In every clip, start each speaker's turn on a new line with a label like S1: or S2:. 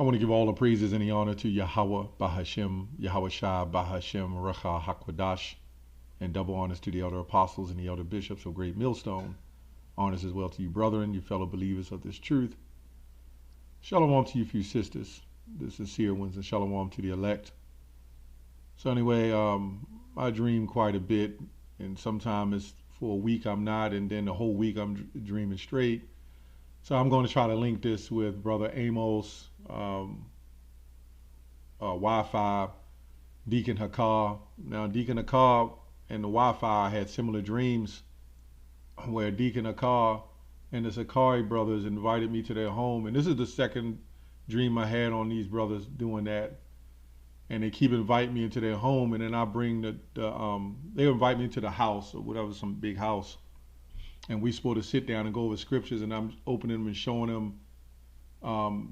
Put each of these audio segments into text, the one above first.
S1: I want to give all the praises and the honor to Yahweh Bahashem, Yahweh Shai Bahashem, Recha HaKwadash, and double honors to the elder apostles and the elder bishops of Great Millstone. Honors as well to you, brethren, you fellow believers of this truth. Shalom to you, few sisters, the sincere ones, and shalom to the elect. So anyway, I dream quite a bit, and sometimes it's for a week I'm not, and then the whole week I'm dreaming straight. So I'm going to try to link this with Brother Amos, Wi-Fi, Deacon Hakar. Now, Deacon Hakar and the Wi-Fi had similar dreams where Deacon Hakar and the Sakari brothers invited me to their home. And this is the second dream I had on these brothers doing that. And they keep inviting me into their home, and then I bring they invite me to the house or whatever, some big house. And we supposed to sit down and go over scriptures, and I'm opening them and showing them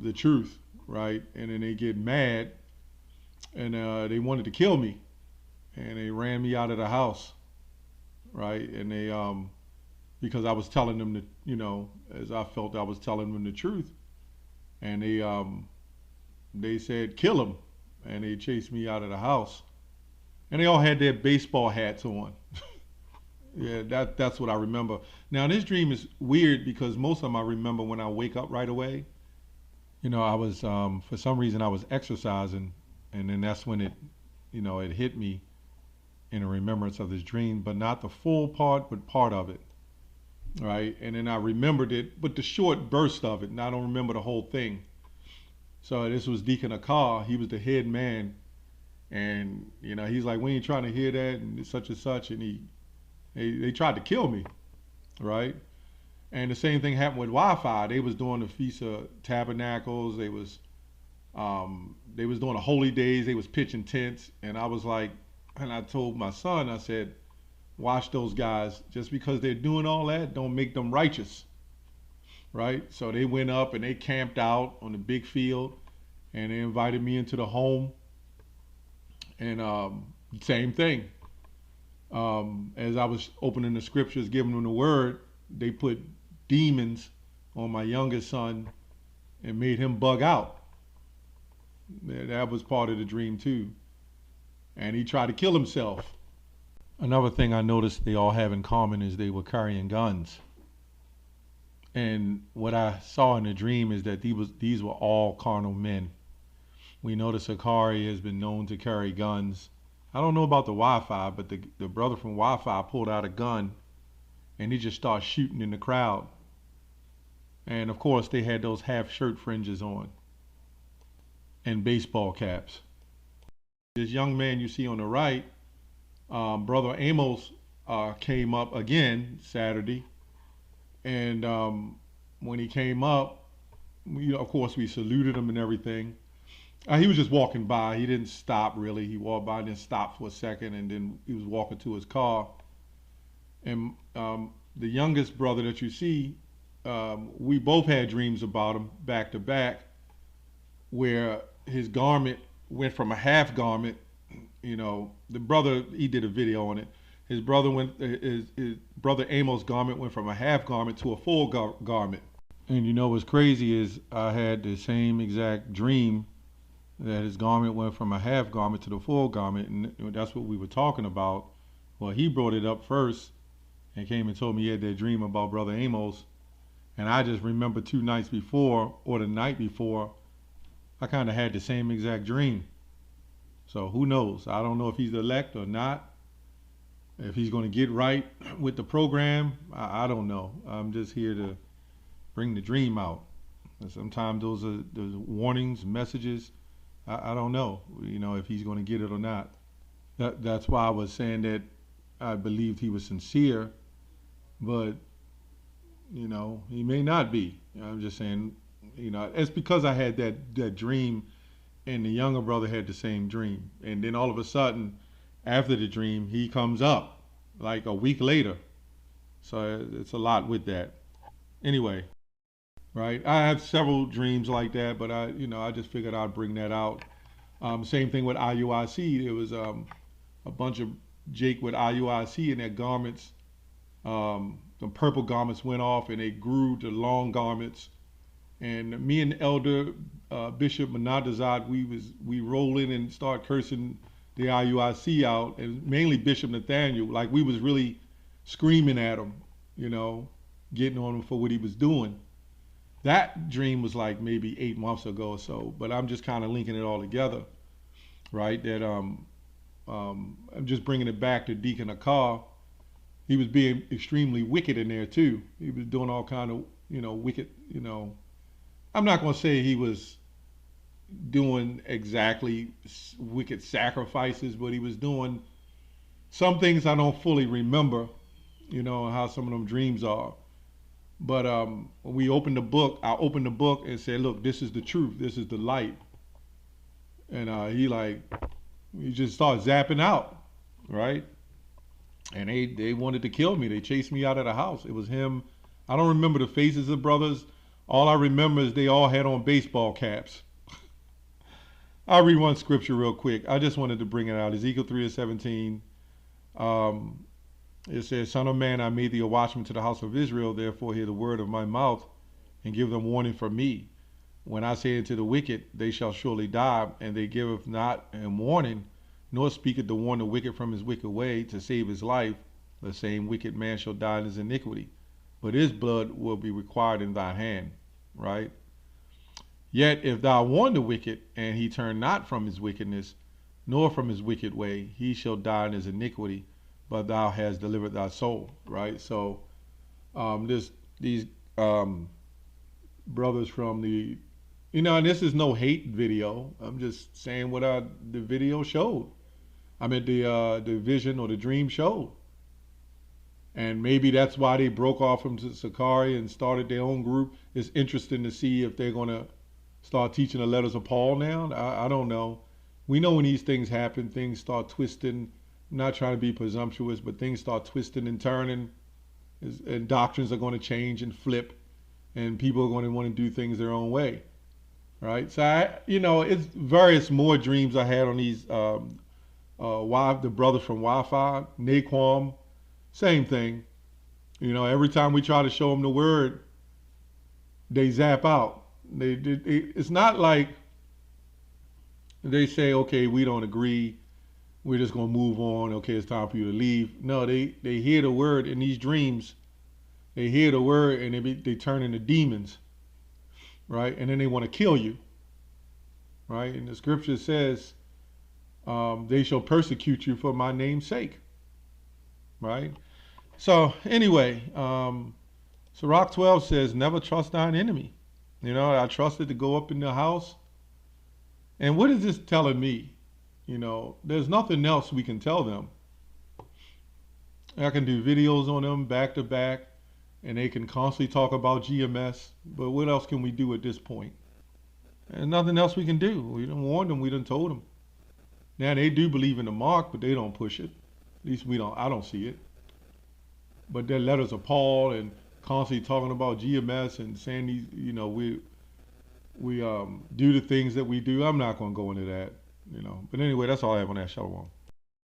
S1: the truth, right? And then they get mad, and they wanted to kill me, and they ran me out of the house, right? And they because I was telling them the, as I felt I was telling them the truth, and they said kill him, and they chased me out of the house, and they all had their baseball hats on. Yeah, that's what I remember. Now, this dream is weird because most of them I remember when I wake up right away. I was, for some reason, I was exercising, and then that's when it hit me in a remembrance of this dream, but not the full part, but part of it, right? And then I remembered it, but the short burst of it, and I don't remember the whole thing. So this was Deacon Akar. He was the head man, and, he's like, we ain't trying to hear that, and such, and they tried to kill me, right? And the same thing happened with Wi-Fi. They was doing the Feast of Tabernacles. They was doing the holy days. They was pitching tents. And I was like, and I told my son, I said, watch those guys. Just because they're doing all that, don't make them righteous, right? So they went up and they camped out on the big field, and they invited me into the home. And same thing. As I was opening the scriptures, giving them the word, they put demons on my youngest son and made him bug out. That was part of the dream too. And he tried to kill himself. Another thing I noticed they all have in common is they were carrying guns. And what I saw in the dream is that these were all carnal men. We know the Sakari has been known to carry guns. I don't know about the Wi-Fi, but the brother from Wi-Fi pulled out a gun, and he just started shooting in the crowd. And of course, they had those half shirt fringes on and baseball caps. This young man you see on the right, Brother Amos, came up again Saturday, and when he came up, of course, we saluted him and everything. He was just walking by. He didn't stop, really. He walked by and then stopped for a second, and then he was walking to his car. And the youngest brother that you see, we both had dreams about him back to back, where his garment went from a half garment. The brother, he did a video on it. His brother Amos' garment went from a half garment to a full garment. And what's crazy is I had the same exact dream, that his garment went from a half garment to the full garment, and that's what we were talking about. Well, he brought it up first and came and told me he had that dream about Brother Amos, and I just remember 2 nights before, or the night before, I kind of had the same exact dream. So who knows? I don't know if he's elect or not, if he's going to get right with the program. I don't know. I'm just here to bring the dream out. And sometimes those are warnings, messages. I don't know, if he's going to get it or not. That's why I was saying that I believed he was sincere, but, he may not be. I'm just saying, it's because I had that dream, and the younger brother had the same dream. And then all of a sudden, after the dream, he comes up like a week later. So it's a lot with that. Anyway. Right, I have several dreams like that, but I just figured I'd bring that out. Same thing with IUIC. There was a bunch of Jake with IUIC, and their garments, the purple garments went off, and they grew to long garments. And me and Elder Bishop Menadazad, we roll in and start cursing the IUIC out, and mainly Bishop Nathaniel. Like we was really screaming at him, you know, getting on him for what he was doing. That dream was like maybe 8 months ago or so, but I'm just kind of linking it all together, right? That I'm just bringing it back to Deacon Akar. He was being extremely wicked in there too. He was doing all kind of, you know, wicked, you know. I'm not going to say he was doing exactly wicked sacrifices, but he was doing some things I don't fully remember, you know, how some of them dreams are. But when we opened the book, I opened the book and said, look, this is the truth. This is the light. And he just started zapping out, right? And they wanted to kill me. They chased me out of the house. It was him. I don't remember the faces of the brothers. All I remember is they all had on baseball caps. I'll read one scripture real quick. I just wanted to bring it out. Ezekiel 3:17. It says, Son of man, I made thee a watchman to the house of Israel. Therefore hear the word of my mouth and give them warning from me. When I say unto the wicked, they shall surely die, and they giveth not him warning, nor speaketh to warn the wicked from his wicked way to save his life, the same wicked man shall die in his iniquity. But his blood will be required in thy hand, right? Yet if thou warn the wicked, and he turn not from his wickedness, nor from his wicked way, he shall die in his iniquity, but thou hast delivered thy soul, right? So these brothers from the, you know, and this is no hate video. I'm just saying what the video showed. I mean, the vision or the dream showed. And maybe that's why they broke off from Sakari and started their own group. It's interesting to see if they're going to start teaching the letters of Paul now. I don't know. We know when these things happen, things start twisting. I'm not trying to be presumptuous, but things start twisting and turning. And doctrines are going to change and flip. And people are going to want to do things their own way. Right? So, it's various more dreams I had on these, the brothers from Wi-Fi, Naquam, same thing. Every time we try to show them the word, they zap out. It's not like they say, okay, we don't agree. We're just going to move on. Okay, it's time for you to leave. No, they hear the word in these dreams. They hear the word and they turn into demons. Right? And then they want to kill you. Right? And the scripture says, they shall persecute you for my name's sake. Right? So anyway, Sirach 12 says, never trust thine enemy. I trusted to go up in the house. And what is this telling me? There's nothing else we can tell them. I can do videos on them back to back, and they can constantly talk about GMS. But what else can we do at this point? There's nothing else we can do. We done warned them. We done told them. Now they do believe in the mark, but they don't push it. At least I don't see it. But their letters of Paul and constantly talking about GMS and saying these, we do the things that we do. I'm not going to go into that, But anyway, that's all I have on that. Shalom.